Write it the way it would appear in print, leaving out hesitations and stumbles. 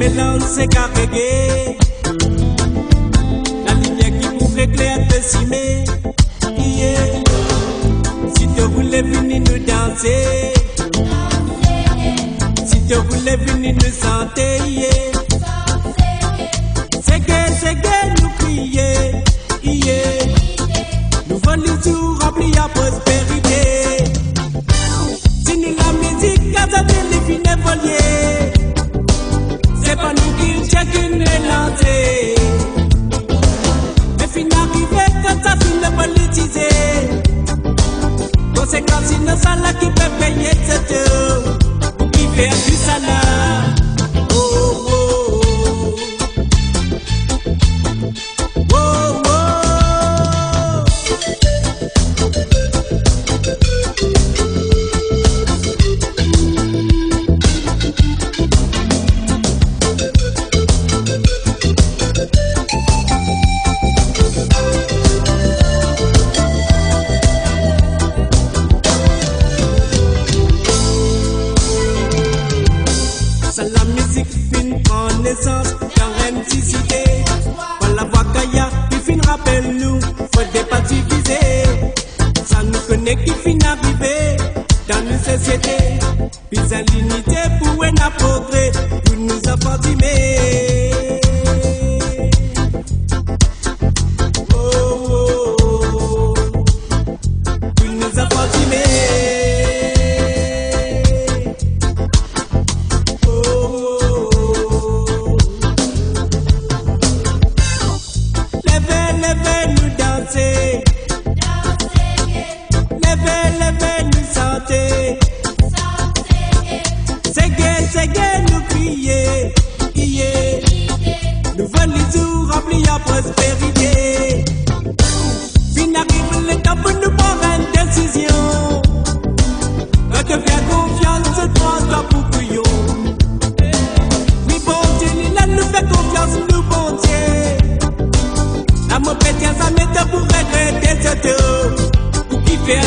mélange c'est carrégué. La lumière qui pourrait éclairer te cimer. Yeah. Si tu voulais venir nous danser, si tu voulais venir nous chanter, yeah. C'est gay nous crier, yeah. Nous voulons les jours remplis à prospérité. Si nous la musique, casa de les fines voliers, c'est pas nous qui check une lancée. Mais fin arrivé quand ça finit politisé. Conséquence innocente là qui peut payer cette ou qui fait du salaire. Oh, oh, oh. Oh, oh. La musique fin prend naissance dans MCCD. Par la voix Kaya qui fin rappelle nous, faut des pas diviser. Ça nous connaît qui fin arriver dans nos sociétés. Puis à l'unité pour un apôtre, pour nous apporter. Oh, oh, oh, pour nous apporter. Levez-nous danser, levez nous chanter. C'est gay nous crier, yeah. Nous voulons les jours remplis à prospérité. Fin arrive le temps pour nous prendre une décision. Va te faire confiance, prends-toi pour couillon. Oui bon Dieu, là nous fait confiance, nous bon Dieu. La mauvaise ça m'aide pour regretter ce tour. Pour qui fait